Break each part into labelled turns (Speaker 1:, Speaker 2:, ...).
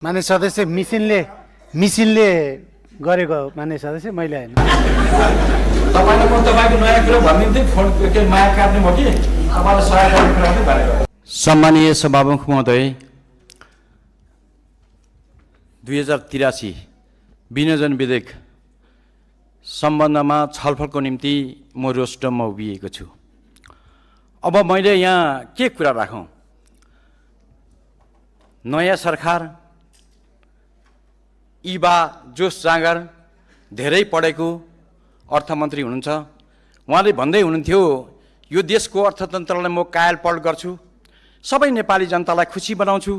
Speaker 1: माने सदस्य मिसिनले गरेको माने सदस्य मैले हैन।
Speaker 2: तपाईले म तपाईको नयाँ कुरा भन्दिन्थे फोन के माया काट्ने भयो कि तपाईलाई सहायता गर्ने कुरा पनि भनेको।
Speaker 3: सम्मानीय सभामुख महोदय, 2083 विनियोजन विधेयक सम्बन्धमा छलफलको निम्ति म रोस्टममा उभिएको छु। अब मैले यहाँ के कुरा राखौं? नयाँ सरकार इबा जोस जाँगर धेरै पढेको अर्थमन्त्री हुनुहुन्छ। उहाँले भन्दै हुनुहुन्थ्यो यो देशको अर्थतन्त्रलाई म कायलपलट गर्छु, सबै नेपाली जनतालाई खुसी बनाउँछु,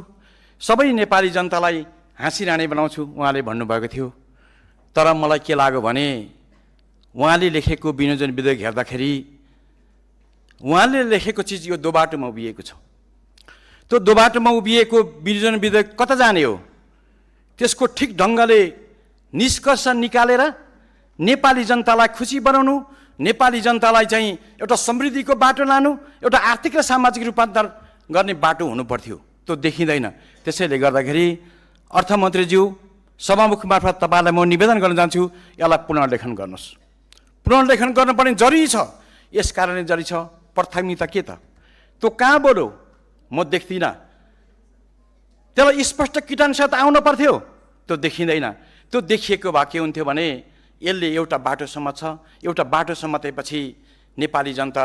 Speaker 3: सबै नेपाली जनतालाई हाँसिरानी बनाउँछु उहाँले भन्नुभएको थियो। तर मलाई के लाग्यो भने उहाँले लेखेको विनियोजन विधेयक हेर्दाखेरि उहाँले लेखेको चिज यो दो बाटोमा उभिएको छ। त्यो दो बाटोमा उभिएको विनियोजन विधेयक कता जाने हो? त्यसको ठिक ढङ्गले निष्कर्ष निकालेर नेपाली जनतालाई खुसी बनाउनु, नेपाली जनतालाई चाहिँ एउटा समृद्धिको बाटो लानु, एउटा आर्थिक र सामाजिक रूपान्तरण गर्ने बाटो हुनुपर्थ्यो। त्यो देखिँदैन। त्यसैले गर्दाखेरि अर्थमन्त्रीज्यू, सभामुख मार्फत तपाईँलाई म निवेदन गर्न चाहन्छु, यसलाई पुनर्लेखन गर्नुहोस्। पुनर्लेखन गर्नुपर्ने जरुरी छ। यस कारणले जरुरी छ। प्राथमिकता के त? त्यो कहाँ बोल्यो म देख्दिनँ। त्यसलाई स्पष्ट किटानसाथ आउनु पर्थ्यो, त्यो देखिँदैन। त्यो देखिएको भए के हुन्थ्यो भने यसले एउटा बाटोसम्म छ, एउटा बाटो समातेपछि नेपाली जनता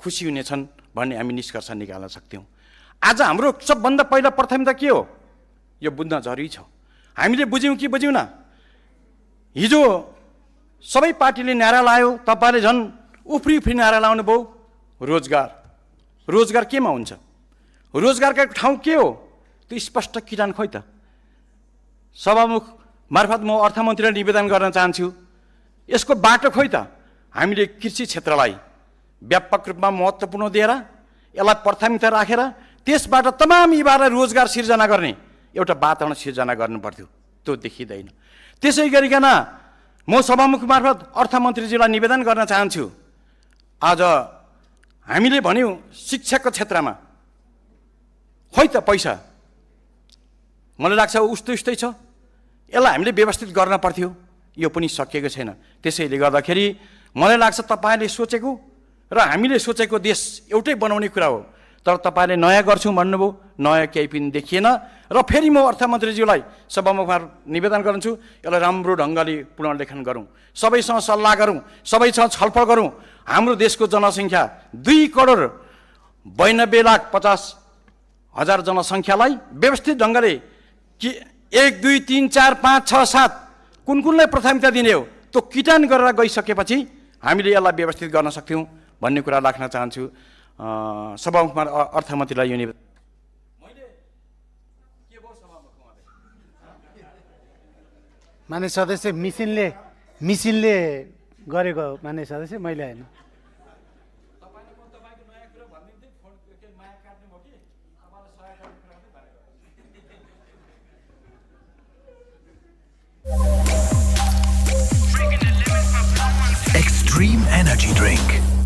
Speaker 3: खुसी हुनेछन् भन्ने हामी निष्कर्ष निकाल्न सक्थ्यौँ। आज हाम्रो सबभन्दा पहिला प्राथमिकता के हो? यो बुझ्न जरुरी छ। हामीले बुझ्यौँ कि बुझ्यौँ न? हिजो सबै पार्टीले नारा लायो, तपाईँले झन् उफ्री नारा लाउनु भयो। रोजगार केमा हुन्छ? रोजगारका ठाउँ के हो? त्यो स्पष्ट किटान खोइ त। सभामुख मार्फत म अर्थमन्त्रीलाई निवेदन गर्न चाहन्छु, यसको बाटो खोइ त। हामीले कृषि क्षेत्रलाई व्यापक रूपमा महत्त्वपूर्ण दिएर यसलाई प्राथमिकता राखेर त्यसबाट तमाम युवालाई रोजगार सिर्जना गर्ने एउटा वातावरण सिर्जना गर्नुपर्थ्यो। त्यो देखिँदैन। त्यसै गरिकन म सभामुख मार्फत अर्थमन्त्रीज्यूलाई निवेदन गर्न चाहन्छु, आज हामीले भन्यौँ शिक्षाको क्षेत्रमा खोइ त पैसा, मलाई लाग्छ उस्तै छ। यसलाई हामीले व्यवस्थित गर्न पर्थ्यो, यो पनि सकिएको छैन। त्यसैले गर्दाखेरि मलाई लाग्छ तपाईँले सोचेको र हामीले सोचेको देश एउटै बनाउने कुरा हो। तर तपाईँले नयाँ गर्छौँ भन्नुभयो, नयाँ केही पनि देखिएन। र फेरि म अर्थमन्त्रीज्यूलाई सभामुखमा निवेदन गर्छु, यसलाई राम्रो ढङ्गले पुनर्लेखन गरौँ, सबैसँग सल्लाह गरौँ, सबैसँग छलफल गरौँ। हाम्रो देशको जनसङ्ख्या 2,92,50,000 जनसङ्ख्यालाई व्यवस्थित ढङ्गले कि 1, 2, 3, 4, 5, 6, 7 कुनलाई प्राथमिकता दिने हो, त्यो किटान गरेर गइसकेपछि हामीले यसलाई व्यवस्थित गर्न सक्थ्यौँ भन्ने कुरा राख्न चाहन्छु। सभामुखमा अर्थमन्त्रीलाई यो निवेदन।
Speaker 1: माने सदस्य मिसिनले गरेको माने सदस्य मैले हैन।
Speaker 2: तपाईले म तपाईको नयाँ कुरा भन्दिन्थे फोन के माया काट्ने भयो कि तपाईलाई सहायता गर्ने कुरा पनि भनेको।
Speaker 4: Extreme Energy Drink.